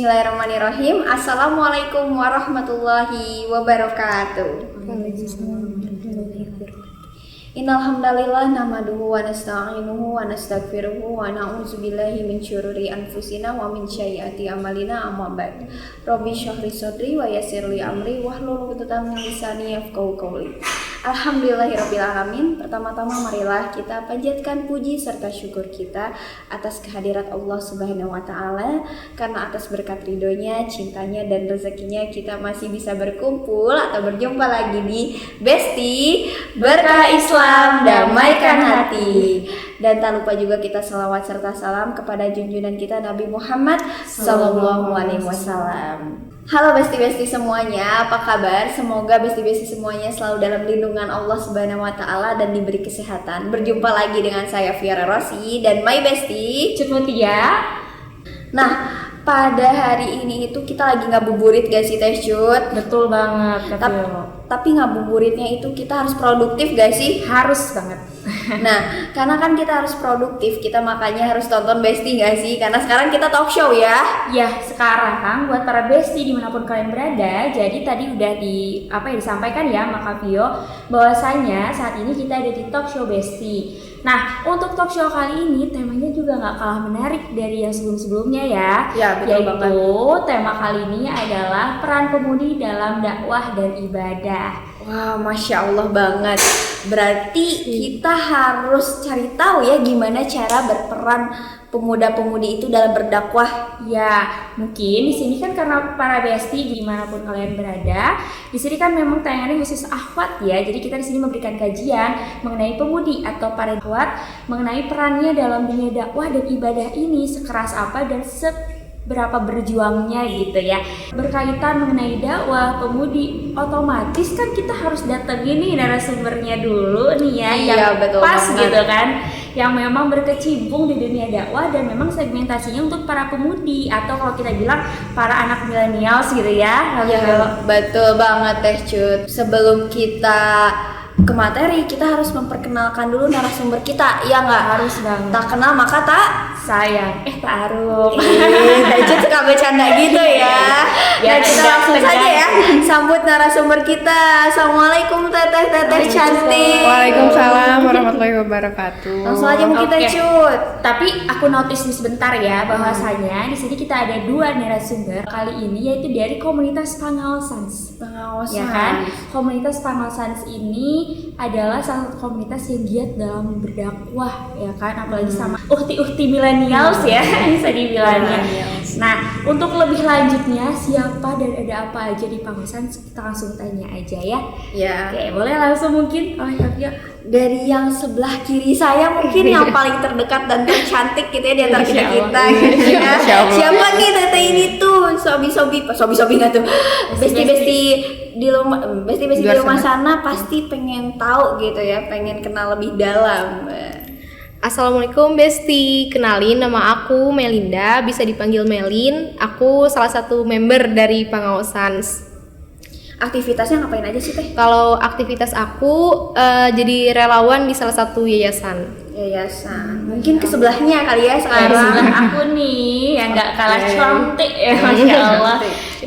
Bismillahirrahmanirrahim. Assalamualaikum warahmatullahi wabarakatuh. Innal hamdalillah nahmaduhu wa nasta'inuhu wa nastaghfiruhu wa na'udzubillahi min syururi anfusina wa min sayyiati a'malina amma ba'd. Rabbi shrah li sadri wa yassir li amri wahlul 'uqdatam min lisani yafqahu qawli. Alhamdulillahirabbil alamin. Pertama-tama marilah kita panjatkan puji serta syukur kita atas kehadirat Allah Subhanahu wa taala, karena atas berkat ridhonya, cintanya dan rezekinya kita masih bisa berkumpul atau berjumpa lagi di Besti Berkah Islam Damaikan Hati. Dan tak lupa juga kita selawat serta salam kepada junjungan kita Nabi Muhammad sallallahu alaihi wasallam. Halo besti-besti semuanya, apa kabar? Semoga besti-besti semuanya selalu dalam lindungan Allah Subhanahu wa taala dan diberi kesehatan. Berjumpa lagi dengan saya Fiara Rossi dan my bestie Cut Mutia. Nah, pada hari ini itu kita lagi ngabuburit gak sih Teh Cut? Betul banget, Tapi ngabuburitnya itu kita harus produktif gak sih? Harus banget. Nah, karena kan kita harus produktif, kita makanya harus tonton Besti gak sih? Karena sekarang kita talk show ya. Ya, sekarang buat para bestie dimanapun kalian berada, jadi tadi udah disampaikan ya Mak Vio, bahwasanya saat ini kita ada di talk show Besti. Nah, untuk talk show kali ini temanya juga gak kalah menarik dari yang sebelum-sebelumnya ya. Ya, betul banget. Yaitu tema kali ini adalah peran pemudi dalam dakwah dan ibadah. Wah, Masya Allah banget. Berarti kita harus cari tahu ya gimana cara berperan pemuda-pemudi itu dalam berdakwah. Ya, mungkin di sini kan karena para bestie dimanapun kalian berada, di sini kan memang tayangannya khusus akhwat ya. Jadi kita di sini memberikan kajian mengenai pemudi atau para akhwat, mengenai perannya dalam dunia dakwah dan ibadah ini sekeras apa dan berapa berjuangnya gitu ya. Berkaitan mengenai dakwah pemudi, otomatis kan kita harus datengin nih narasumbernya dulu nih ya, yang betul pas banget. gitu kan, yang memang berkecimpung di dunia dakwah dan memang segmentasinya untuk para pemudi atau kalau kita bilang para anak milenials gitu ya. Ya, betul banget Teh Cut. Sebelum kita ke materi, kita harus memperkenalkan dulu narasumber kita, ya nggak? Harus banget. Tak kenal maka tak Sayang, taruh. Teh Cut suka bercanda gitu ya. Ya, Nah, kita langsung saja ya sambut narasumber kita. Assalamualaikum teteh cantik. Waalaikumsalam warahmatullahi wabarakatuh. Langsung aja mungkin Teh Oke. Cut. Tapi aku notice nih sebentar ya, bahwasanya di sini kita ada dua narasumber kali ini, yaitu dari komunitas Pangaosans. Pengawasan. Ya kan? Komunitas Pangaosans ini adalah salah satu komunitas yang giat dalam berdakwah, ya kan? Apalagi sama uhti-uhti millennials ya, bisa dibilangnya. Nah, untuk lebih lanjutnya siapa dan ada apa aja di Pangaosans, kita langsung tanya aja ya. Ya. Oke, boleh langsung mungkin oleh Kak Vio. Dari yang sebelah kiri saya mungkin yang paling terdekat dan tercantik gitu ya di antara Masya kita Allah. gitu ya. Masya Allah. Siapa nih teteh ini tuh? Sobi-sobi nggak tuh? Besti-besti di rumah, besti-besti di Luar rumah sana. sana pasti pengen tahu gitu ya, pengen kenal lebih dalam. Assalamualaikum Besti, kenalin nama aku Melinda, bisa dipanggil Melin. Aku salah satu member dari Pangaosans. Aktivitasnya ngapain aja sih Teh? Kalau aktivitas aku jadi relawan di salah satu yayasan. Yayasan. Mungkin ke sebelahnya kali ya Di sekarang. sebelah aku nih yang nggak kalah Oke. cantik ya, Masya Allah.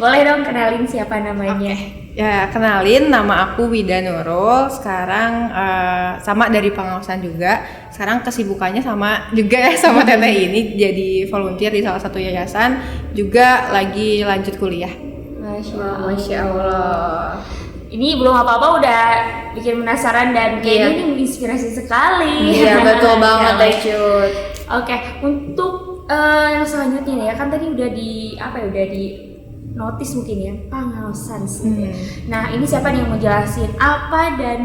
Boleh dong kenalin siapa namanya? Ya, kenalin, nama aku Wida Nurul. Sekarang sama dari Pangaosan juga. Sekarang kesibukannya sama juga ya sama teteh ini, jadi volunteer di salah satu yayasan, juga lagi lanjut kuliah. Masya Allah. Ini belum apa-apa udah bikin penasaran dan kayaknya ini menginspirasi sekali. Iya betul banget Teh Masya Allah. Cut. Oke, untuk yang selanjutnya nih ya, kan tadi udah di notice mungkin ya, Pangaosans gitu ya. Nah, ini siapa nih yang mau jelasin apa dan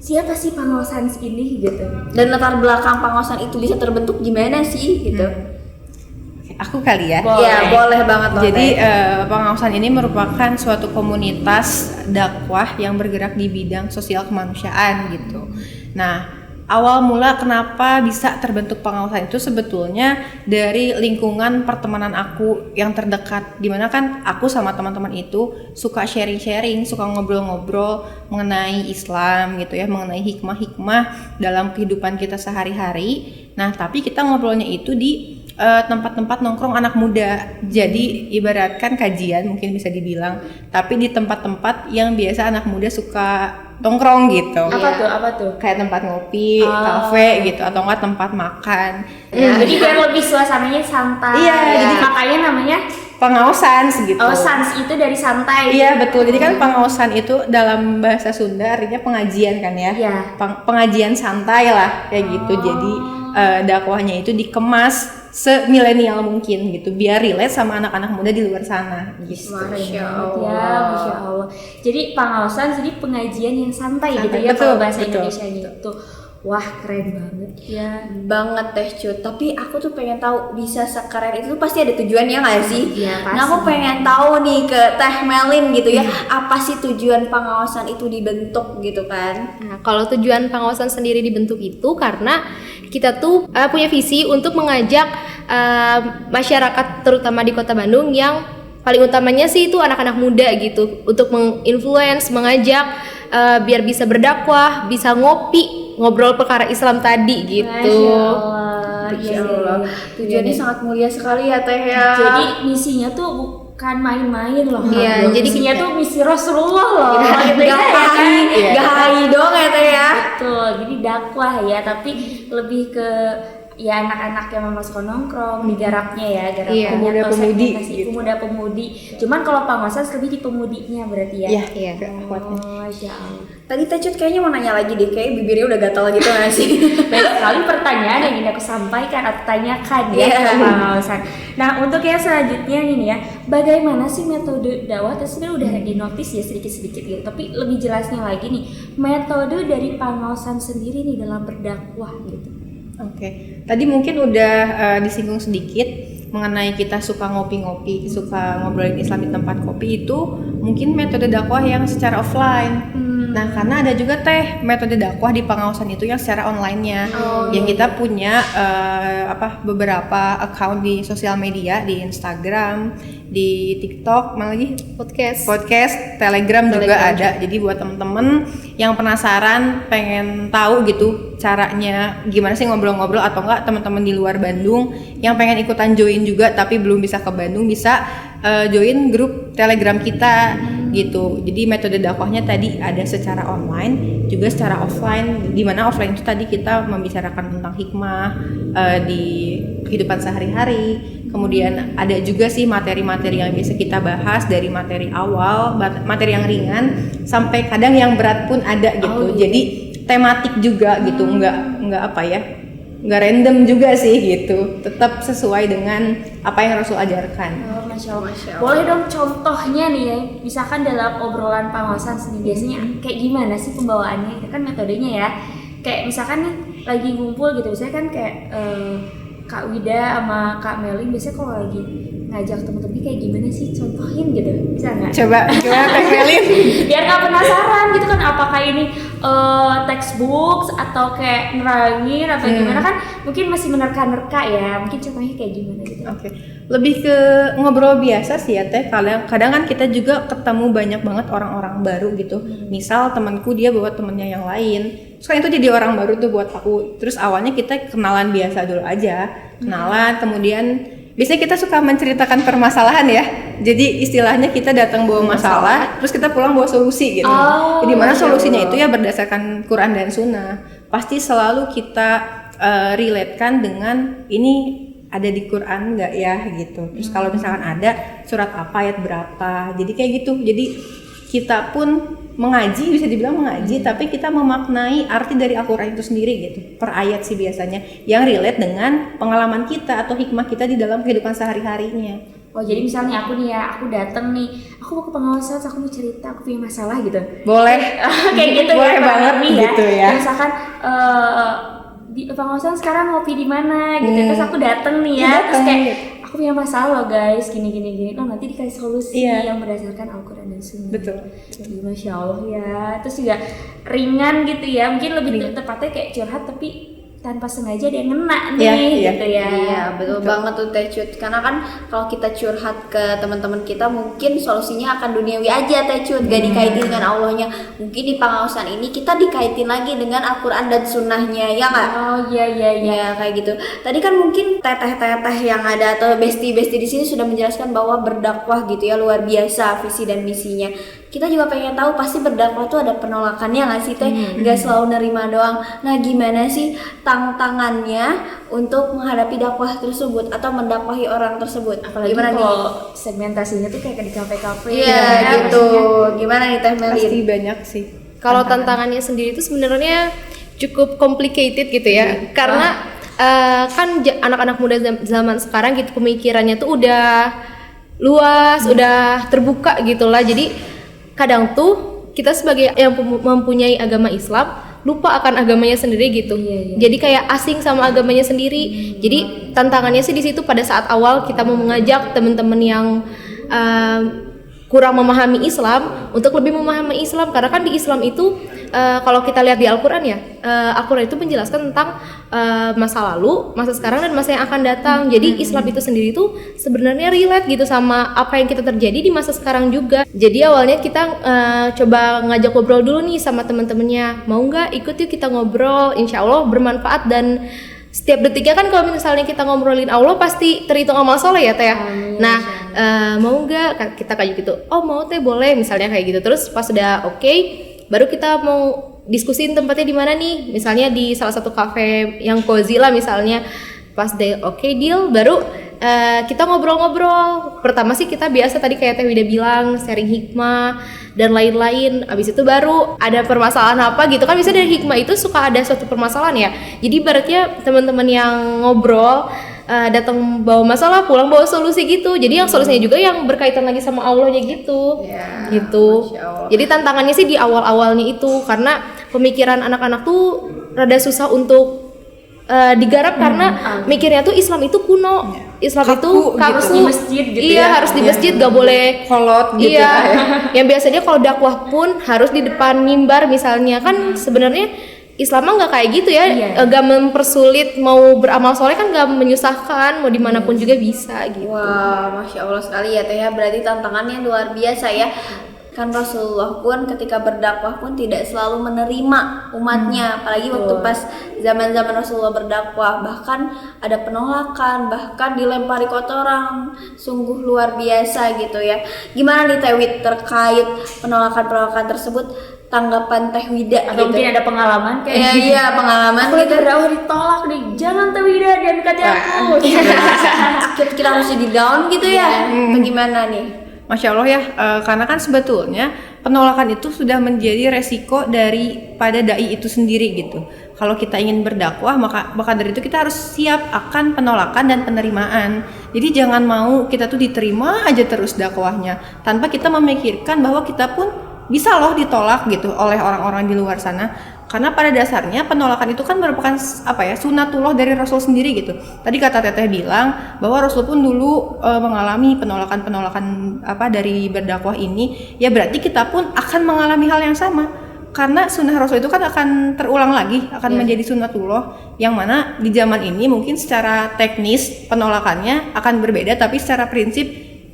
siapa sih Pangaosans ini gitu? Dan latar belakang Pangaosan itu bisa terbentuk gimana sih gitu? Aku kali ya. Boleh. Ya boleh banget loh. Jadi Teh. Pangaosan ini merupakan suatu komunitas dakwah yang bergerak di bidang sosial kemanusiaan gitu. Nah, awal mula kenapa bisa terbentuk Pangaosan itu sebetulnya dari lingkungan pertemanan aku yang terdekat, dimana kan aku sama teman-teman itu suka sharing-sharing, suka ngobrol-ngobrol mengenai Islam gitu ya, mengenai hikmah-hikmah dalam kehidupan kita sehari-hari. Nah, tapi kita ngobrolnya itu di tempat-tempat nongkrong anak muda. Jadi ibaratkan kajian mungkin bisa dibilang, tapi di tempat-tempat yang biasa anak muda suka nongkrong gitu. Apa tuh? Kayak tempat ngopi, kafe gitu, atau enggak tempat makan. Jadi biar lebih suasananya santai. Iya, jadi makanya namanya pengaosan gitu. sans itu dari santai. Iya betul. Jadi kan pengaosan itu dalam bahasa Sunda artinya pengajian kan ya. Iya. Pengajian santai lah kayak gitu. Jadi dakwahnya itu dikemas semilenial mungkin gitu, biar relate sama anak-anak muda di luar sana gitu. Masya Allah. Jadi pengaosan, jadi pengajian yang santai gitu ya, betul, kalau bahasa betul. Indonesianya itu. Wah, keren banget ya. Banget Teh Cut, tapi aku tuh pengen tahu bisa sekeren itu pasti ada tujuannya nggak sih? Iya, pasti. Nah aku pengen tahu nih ke Teh Melin gitu ya, apa sih tujuan pengawasan itu dibentuk gitu kan? Nah, kalau tujuan pengawasan sendiri dibentuk itu karena kita tuh punya visi untuk mengajak masyarakat terutama di Kota Bandung yang paling utamanya sih itu anak-anak muda gitu, untuk menginfluence, mengajak biar bisa berdakwah, bisa ngobrol perkara Islam tadi gitu. Masya Allah. Tujuannya sangat mulia sekali ya Teh ya. Jadi misinya tuh bukan main-main loh. Iya, jadi misinya tuh misi Rasulullah loh. Gitu ya, Gak hai dong ya Teh ya. Betul, jadi dakwah ya, tapi lebih ke ya anak-anak yang memang suka nongkrong di garapnya ya, Iya, pemuda-pemudi gitu. Pemuda-pemudi. Cuman kalau pengawasan lebih di pemudinya berarti ya. Iya. Masya Allah. Tadi Teh Cut kayaknya mau nanya lagi deh, kayak bibirnya udah gatal gitu nggak sih? Banyak sekali pertanyaan yang ingin aku sampaikan atau tanyakan ya ke pengawasan. Nah, untuk yang selanjutnya ini ya, bagaimana sih metode dakwah? Terus sebenarnya udah dinotis ya sedikit-sedikit gitu, tapi lebih jelasnya lagi nih, metode dari pengawasan sendiri nih dalam berdakwah gitu. Oke. Tadi mungkin udah disinggung sedikit mengenai kita suka ngopi-ngopi, suka ngobrolin Islam di tempat kopi, itu mungkin metode dakwah yang secara offline. Nah, karena ada juga metode dakwah di pengawasan itu yang secara online-nya. Yang kita punya beberapa account di sosial media, di Instagram, di TikTok, mana lagi? Podcast, Telegram juga ada. Jadi buat temen-temen yang penasaran, pengen tahu gitu caranya gimana sih ngobrol-ngobrol, atau enggak teman-teman di luar Bandung yang pengen ikutan join juga tapi belum bisa ke Bandung, bisa join grup Telegram kita gitu. Jadi metode dakwahnya tadi ada secara online juga secara offline, di mana offline itu tadi kita membicarakan tentang hikmah di kehidupan sehari-hari. Kemudian ada juga sih materi-materi yang bisa kita bahas, dari materi awal, materi yang ringan sampai kadang yang berat pun ada gitu. Jadi tematik juga gitu, nggak random juga sih gitu, tetap sesuai dengan apa yang Rasul ajarkan. Masya Allah. Boleh dong contohnya nih ya, misalkan dalam obrolan pengawasan sendiri biasanya kayak gimana sih pembawaannya? Itu kan metodenya ya, kayak misalkan nih lagi ngumpul gitu, misalnya kan kayak Kak Wida sama Kak Melin biasanya kalau lagi ngajak temen-temen kayak gimana sih, contohin gitu, bisa nggak? Coba Kak Melin. Biar nggak penasaran gitu kan, apakah ini textbooks atau kayak nerangin atau gimana, kan mungkin masih menerka-nerka ya, mungkin contohnya kayak gimana gitu. Oke. Lebih ke ngobrol biasa sih ya Teh. Kadang kan kita juga ketemu banyak banget orang-orang baru gitu. Misal temanku dia bawa temennya yang lain, terus kan itu jadi orang baru tuh buat aku. Terus awalnya kita kenalan biasa dulu aja, kemudian biasanya kita suka menceritakan permasalahan ya. Jadi istilahnya kita datang bawa masalah, terus kita pulang bawa solusi gitu. Jadi mana solusinya itu ya berdasarkan Quran dan Sunnah. Pasti selalu kita relatekan dengan ini ada di Quran nggak ya gitu. Terus kalau misalkan ada, surat apa, ayat berapa. Jadi kayak gitu. Jadi kita pun mengaji, bisa dibilang mengaji, tapi kita memaknai arti dari Al-Quran itu sendiri gitu, per ayat sih biasanya, yang relate dengan pengalaman kita atau hikmah kita di dalam kehidupan sehari-harinya. Oh, jadi misalnya aku nih ya, aku dateng nih, aku mau ke pengawasan, aku mau cerita, aku punya masalah gitu. Boleh. Kayak gitu boleh ya, banget gitu ya. Misalkan di pengawasan sekarang ngopi di mana gitu, terus aku dateng nih ya, terus kayak aku punya masalah loh guys, gini. Oh, nanti dikasih solusi yang berdasarkan Al-Quran dan Sunnah. Betul. Masya Allah ya. Terus juga ringan gitu ya, mungkin lebih tepatnya kayak curhat tapi tanpa sengaja ada yang ngena nih Iya, gitu ya. Iya, betul banget tuh Teh Cut. Karena kan kalau kita curhat ke teman-teman kita mungkin solusinya akan duniawi aja Teh Cut, gak dikaitin dengan Allahnya. Mungkin di pengawasan ini kita dikaitin lagi dengan Al-Qur'an dan sunnahnya, ya nggak? Oh iya. Ya kayak gitu. Tadi kan mungkin teteh-teteh yang ada atau besti-besti di sini sudah menjelaskan bahwa berdakwah gitu ya luar biasa visi dan misinya. Kita juga pengen tahu pasti berdakwah tuh ada penolakannya nggak sih Teh? Nggak selalu nerima doang. Nah gimana sih tantangannya untuk menghadapi dakwah tersebut atau mendakwahi orang tersebut? Apalagi Gimana nih? kalau segmentasinya tuh kayak di kafe-kafe. Iya gitu. maksudnya. Gimana nih Teh Melin? Pasti banyak sih. Kalau tantangannya sendiri itu sebenarnya cukup complicated gitu ya, karena kan anak-anak muda zaman sekarang gitu pemikirannya tuh udah luas, udah terbuka gitulah. Jadi kadang tuh kita sebagai yang mempunyai agama Islam lupa akan agamanya sendiri gitu. Jadi kayak asing sama agamanya sendiri. Jadi tantangannya sih di situ pada saat awal kita mau mengajak teman-teman yang kurang memahami Islam untuk lebih memahami Islam, karena kan di Islam itu kalau kita lihat di Al-Qur'an ya, Al-Qur'an itu menjelaskan tentang masa lalu, masa sekarang dan masa yang akan datang. Jadi Islam itu sendiri itu sebenarnya relate gitu sama apa yang kita terjadi di masa sekarang juga. Jadi awalnya kita coba ngajak ngobrol dulu nih sama teman-temannya, mau nggak ikut yuk kita ngobrol, insya Allah bermanfaat. Dan setiap detiknya kan kalau misalnya kita ngobrolin Allah pasti terhitung amal soleh ya Teh ya. Nah mau nggak kita kayak gitu, oh mau Teh boleh misalnya kayak gitu. Terus pas sudah oke, baru kita mau diskusin tempatnya di mana nih, misalnya di salah satu kafe yang cozy lah misalnya. Pas deh oke deal, baru kita ngobrol-ngobrol. Pertama sih kita biasa tadi kayak Teh Wida bilang, sharing hikmah dan lain-lain. Abis itu baru ada permasalahan apa gitu kan, bisa dari hikmah itu suka ada suatu permasalahan ya. Jadi ibaratnya teman-teman yang ngobrol datang bawa masalah, pulang bawa solusi gitu. Jadi yang solusinya juga yang berkaitan lagi sama Allahnya gitu. Ya, Gitu. Masya Allah. Jadi tantangannya sih di awal-awalnya itu, karena pemikiran anak-anak tuh rada susah untuk digarap karena mikirnya tuh Islam itu kuno, Islam Kaku itu gitu. kaku. Harus di masjid gitu Iya, ya. harus di masjid, gak boleh Kolot gitu iya. ya. Yang biasanya kalau dakwah pun harus di depan mimbar misalnya, kan sebenarnya Islam mah nggak kayak gitu ya. Iya. Gak mempersulit, mau beramal soleh kan gak menyusahkan, mau dimanapun juga bisa gitu. Wah, Masya Allah sekali ya Teh ya. Berarti tantangannya luar biasa ya. Kan Rasulullah pun ketika berdakwah pun tidak selalu menerima umatnya, apalagi waktu pas zaman-zaman Rasulullah berdakwah, bahkan ada penolakan, bahkan dilempari kotoran. Sungguh luar biasa gitu ya. Gimana nih Teh Wid terkait penolakan-penolakan tersebut? Tanggapan Teh Wida Atau gitu. mungkin ada pengalaman kayak Iya, pengalaman aku lagi gitu. berdakwah ditolak nih, jangan Teh Wida dan dekati aku. Kita harus jadi down gitu ya. Bagaimana nih? Masya Allah ya, karena kan sebetulnya penolakan itu sudah menjadi resiko daripada dai itu sendiri gitu. Kalau kita ingin berdakwah, maka dari itu kita harus siap akan penolakan dan penerimaan. Jadi jangan mau kita tuh diterima aja terus dakwahnya, tanpa kita memikirkan bahwa kita pun bisa loh ditolak gitu oleh orang-orang di luar sana. Karena pada dasarnya penolakan itu kan merupakan sunatullah dari Rasul sendiri gitu. Tadi kata Teteh bilang bahwa Rasul pun dulu mengalami penolakan-penolakan dari berdakwah ini. Ya berarti kita pun akan mengalami hal yang sama. Karena sunnah Rasul itu kan akan terulang lagi, akan menjadi sunatullah, yang mana di zaman ini mungkin secara teknis penolakannya akan berbeda, tapi secara prinsip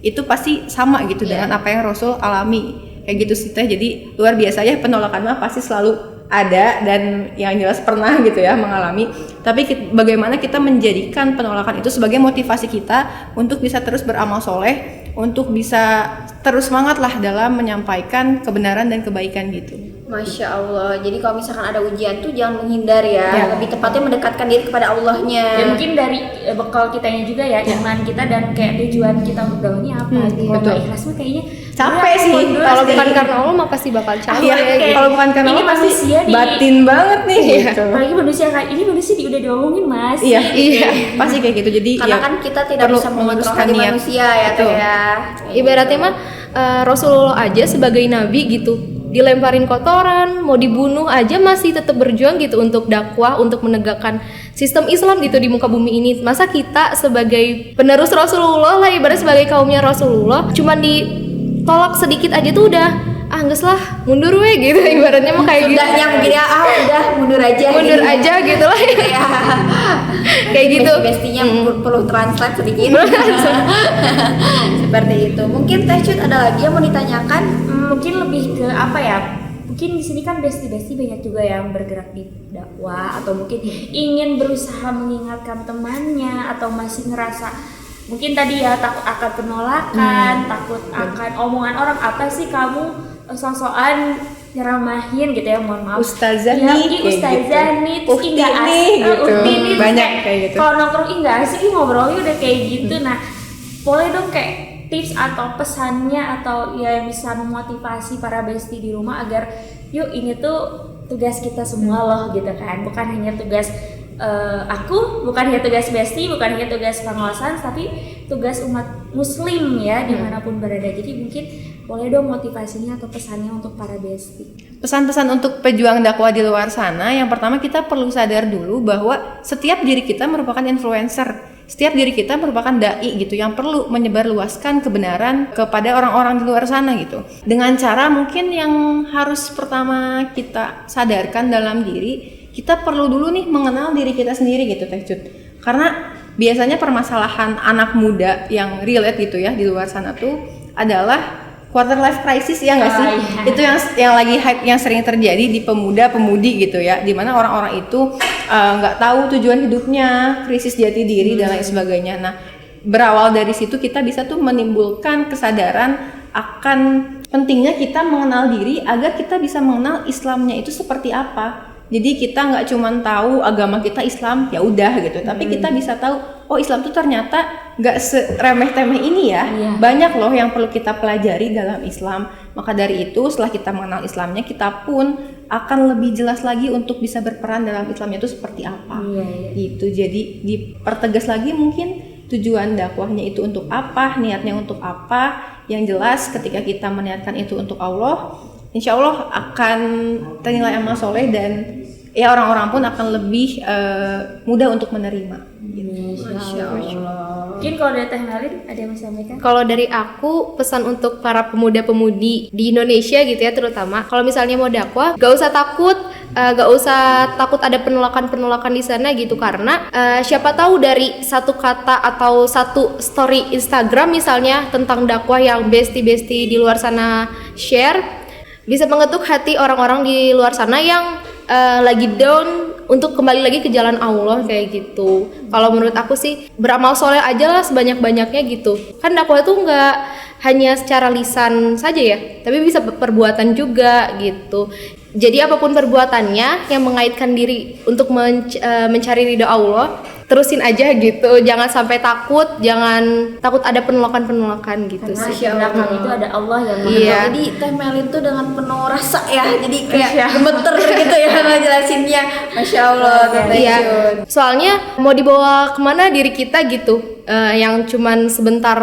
itu pasti sama gitu dengan apa yang Rasul alami. Kayak gitu sih Teh. Jadi luar biasa ya, penolakan mah pasti selalu ada dan yang jelas pernah gitu ya mengalami. Tapi bagaimana kita menjadikan penolakan itu sebagai motivasi kita untuk bisa terus beramal soleh, untuk bisa terus semangat lah dalam menyampaikan kebenaran dan kebaikan gitu. Masya Allah. Jadi kalau misalkan ada ujian tuh jangan menghindar ya. Lebih tepatnya mendekatkan diri kepada Allahnya. Ya mungkin dari bekal kitanya juga ya, iman kita dan kayak tujuan kita untuk dakwahnya apa gitu. Kalau nggak ikhlas mah kayaknya Capek sih. Kalau bukan karena Allah mah pasti bakal capek. Kayak, Kalau bukan karena ini Allah pasti manusia batin banget nih. Gitu. Apalagi manusia kayak ini manusia udah diomongin Mas. Iya, pasti kayak gitu. Jadi Karena kan kita tidak perlu bisa mengontrol meluruskan hati niat. manusia ya Teh ya. Ibaratnya mah Rasulullah aja sebagai nabi gitu, dilemparin kotoran, mau dibunuh aja masih tetap berjuang gitu untuk dakwah, untuk menegakkan sistem Islam gitu di muka bumi ini. Masa kita sebagai penerus Rasulullah lah, ibarat sebagai kaumnya Rasulullah, cuman ditolak sedikit aja tuh udah geus lah mundur we gitu ibaratnya mah kayak gitu. Sudahnya mungkin ya, udah mundur aja. Mundur aja gitu lah. Ya. Kayak gitu. Bestinya perlu translate sedikit. Seperti itu. Mungkin Teh Cut ada lagi yang mau ditanyakan? Mungkin lebih ke apa ya? Mungkin di sini kan besti-besti banyak juga yang bergerak di dakwah atau mungkin ingin berusaha mengingatkan temannya atau masih ngerasa mungkin tadi ya takut akan penolakan, takut akan omongan orang, apa sih kamu sosokan nyeramahin gitu ya, mohon maaf. Ustazah ya, nih, kayak ustazah gitu. nih, terus Ukti nggak nih, asik, gitu. ukti nih, terus Banyak kayak gitu. Kalau nongkrong nggak asik, ngobrolnya udah kayak gitu. Nah, boleh dong kayak tips atau pesannya atau ya yang bisa memotivasi para besti di rumah agar yuk ini tuh tugas kita semua loh gitu kan, bukan hanya tugas aku, bukan hanya tugas besti, bukan hanya tugas pengawasan, tapi tugas umat muslim ya dimanapun berada. Jadi mungkin boleh dong motivasinya atau pesannya untuk para besti. Pesan-pesan untuk pejuang dakwah di luar sana, yang pertama kita perlu sadar dulu bahwa setiap diri kita merupakan influencer. Setiap diri kita merupakan dai gitu yang perlu menyebarluaskan kebenaran kepada orang-orang di luar sana gitu. Dengan cara mungkin yang harus pertama kita sadarkan dalam diri, kita perlu dulu nih mengenal diri kita sendiri gitu Teh Cut. Karena biasanya permasalahan anak muda yang relate gitu ya di luar sana tuh adalah quarter life crisis ya nggak sih? Iya. Itu yang lagi hype yang sering terjadi di pemuda-pemudi gitu ya, dimana orang-orang itu nggak tahu tujuan hidupnya, krisis jati diri dan lain sebagainya. Nah, berawal dari situ kita bisa tuh menimbulkan kesadaran akan pentingnya kita mengenal diri agar kita bisa mengenal Islamnya itu seperti apa. Jadi kita nggak cuma tahu agama kita Islam ya udah gitu, tapi kita bisa tahu oh Islam tuh ternyata nggak seremeh-temeh ini ya. Banyak loh yang perlu kita pelajari dalam Islam. Maka dari itu setelah kita mengenal Islamnya, kita pun akan lebih jelas lagi untuk bisa berperan dalam Islamnya itu seperti apa. Gitu. Jadi dipertegas lagi mungkin tujuan dakwahnya itu untuk apa, niatnya untuk apa. Yang jelas ketika kita meniatkan itu untuk Allah, insya Allah akan ternilai amal soleh dan ya orang-orang pun akan lebih mudah untuk menerima. Masya Allah. Mungkin kalau dari Teh Melin ada yang mau disampaikan? Kalau dari aku pesan untuk para pemuda-pemudi di Indonesia gitu ya terutama, kalau misalnya mau dakwah gak usah takut, ada penolakan di sana gitu, karena siapa tahu dari satu kata atau satu story Instagram misalnya tentang dakwah yang besti-besti di luar sana share bisa mengetuk hati orang-orang di luar sana yang lagi down untuk kembali lagi ke jalan Allah kayak gitu. Kalau menurut aku sih beramal soleh aja lah sebanyak-banyaknya gitu. Kan dakwah itu nggak hanya secara lisan saja ya, tapi bisa perbuatan juga gitu. Jadi apapun perbuatannya yang mengaitkan diri untuk mencari ridha Allah, terusin aja gitu. Jangan sampai jangan takut ada penolakan gitu Karena sih. di belakang itu ada Allah yang Iya. Jadi Teh Melin tuh dengan penuh rasa ya, jadi kayak gemeter gitu ya ngejelasinnya. Masya Allah, Teh Iya. Cut. Soalnya mau dibawa kemana diri kita gitu, yang cuman sebentar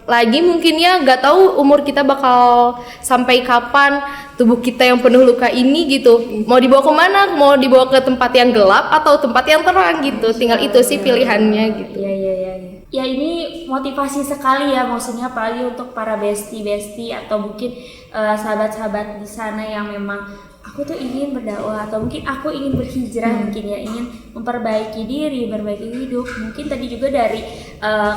lagi mungkin ya, nggak tahu umur kita bakal sampai kapan, tubuh kita yang penuh luka ini gitu. Mau dibawa kemana? Mau dibawa ke tempat yang gelap atau tempat yang terang gitu. Tinggal itu sih pilihannya gitu. Iya. Ya ini motivasi sekali ya, maksudnya apalagi untuk para besti-besti atau mungkin sahabat-sahabat di sana yang memang aku tuh ingin berdakwah atau mungkin aku ingin berhijrah, mungkin ya ingin memperbaiki diri, memperbaiki hidup. Mungkin tadi juga dari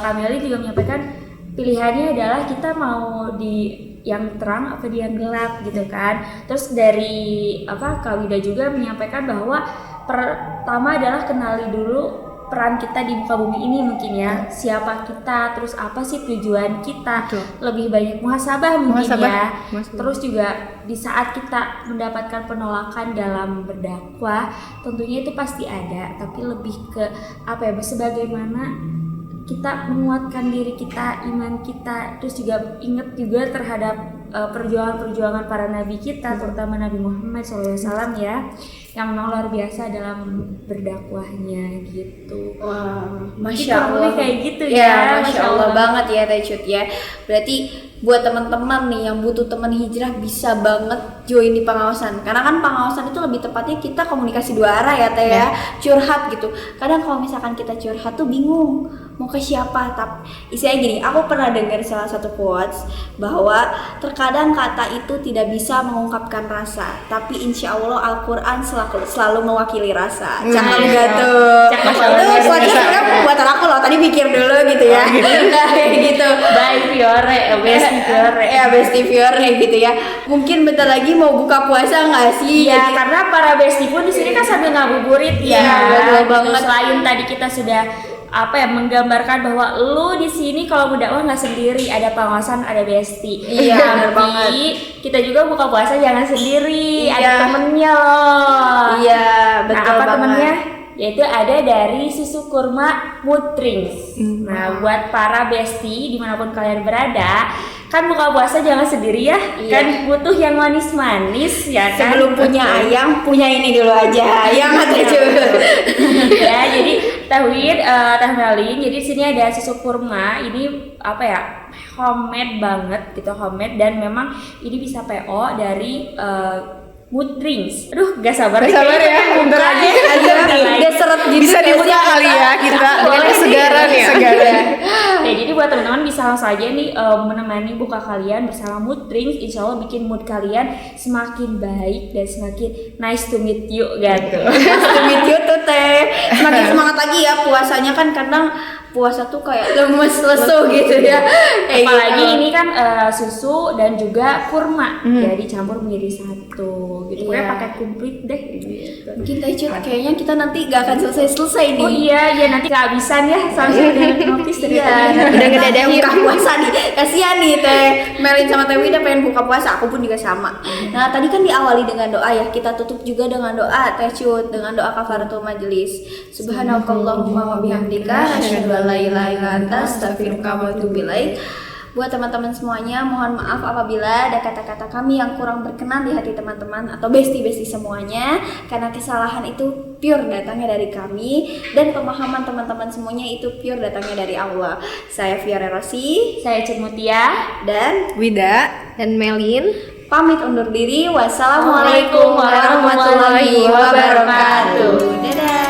Kameli juga menyampaikan pilihannya adalah kita mau di yang terang atau di yang gelap gitu kan. Terus dari Kak Wida juga menyampaikan bahwa pertama adalah kenali dulu peran kita di muka bumi ini mungkin ya, siapa kita, terus apa sih tujuan kita. Lebih banyak muhasabah mungkin ya. Terus juga di saat kita mendapatkan penolakan dalam berdakwah, tentunya itu pasti ada, tapi lebih ke sebagaimana kita menguatkan diri kita, iman kita, terus juga ingat juga terhadap perjuangan-perjuangan para nabi kita, terutama Nabi Muhammad SAW ya. yang memang luar biasa dalam berdakwahnya gitu. Wah, Jadi Masya kurang Allah. lebih kayak gitu Ya, ya. Masya Allah banget ya Teh Cut ya. Berarti buat teman-teman nih yang butuh teman hijrah bisa banget join di pengawasan. Karena kan pengawasan itu lebih tepatnya kita komunikasi dua arah ya Teh ya. Curhat gitu. Kadang kalau misalkan kita curhat tuh bingung mau ke siapa. Tapi istilahnya gini, aku pernah dengar salah satu quotes bahwa terkadang kata itu tidak bisa mengungkapkan rasa, tapi insya Allah Al-Quran selalu mewakili rasa. Cakep gak tuh? Cakep Itu banget. quotesnya sebenarnya buatan aku loh, tadi mikir dulu gitu ya. Nah kayak gitu. Bye Fiore, Besti Fiore. Ya Besti Fiore gitu ya. Mungkin bentar lagi mau buka puasa nggak sih? Iya, Jadi- karena para besti pun di sini kan sambil ngabuburit Iya, ya. betul Gitu. banget. Selain tadi kita sudah menggambarkan bahwa lu di sini kalau berdakwah nggak sendiri, ada pengawasan, ada besti. Iya, benar Tapi banget. kita juga buka puasa jangan sendiri, Iya. ada temennya loh. Iya, betul Nah, apa banget. temennya? Yaitu ada dari susu kurma Mood Drinks. Nah, buat para besti dimanapun kalian berada, kan buka puasa jangan sendiri ya, Iya. kan butuh yang manis-manis ya kan. Sebelum punya ayam, punya ini dulu aja. Ayam atau Ya, jadi Tauhid, Teh Melin, jadi di sini ada susu kurma. Ini apa ya? Homemade banget gitu, homemade, dan memang ini bisa PO dari Mood Drinks. Aduh, gak sabar Gak nih, sabar kayaknya ya, pengen bentar buka lagi nih. Aja Bentar lagi. udah seret gitu. Bisa nggak dibuka sih? kali ya kita dengan Boleh kesegaran nih, ya. kesegaran. Ya, jadi buat teman-teman bisa langsung aja nih menemani buka kalian bersama Mood Drinks. Insya Allah bikin mood kalian semakin baik dan semakin nice to meet you gitu. Nice to meet you tuh Teh. Semakin semangat lagi ya puasanya kan, kadang puasa tuh kayak lemes lesu gitu ya. Kayak Apalagi gitu. ini kan susu dan juga kurma ya dicampur menjadi satu gitu. Pokoknya Iya. pakai komplit deh gitu. Mungkin Teh Cut kayaknya kita nanti gak akan selesai nih. Oh iya, ya nanti kehabisan ya soalnya udah notis dari Iya, tadi. Udah ngedadahin. buka puasa nih. Kasihan nih Teh Melin sama Teh Wida pengen buka puasa, aku pun juga sama. Nah, tadi kan diawali dengan doa ya. Kita tutup juga dengan doa Teh Cut, dengan doa kafaratul majelis. Subhanakallahumma wa bihamdika asyhadu an la ilaha illa anta astaghfiruka wa atubu ilaik. Buat teman-teman semuanya, mohon maaf apabila ada kata-kata kami yang kurang berkenan di hati teman-teman atau besti-besti semuanya, karena kesalahan itu pure datangnya dari kami dan pemahaman teman-teman semuanya itu pure datangnya dari Allah. Saya Fiore Rossi Saya Cik Mutia. dan Wida. Dan Melin. pamit undur diri. Wassalamualaikum warahmatullahi wabarakatuh. Dadah.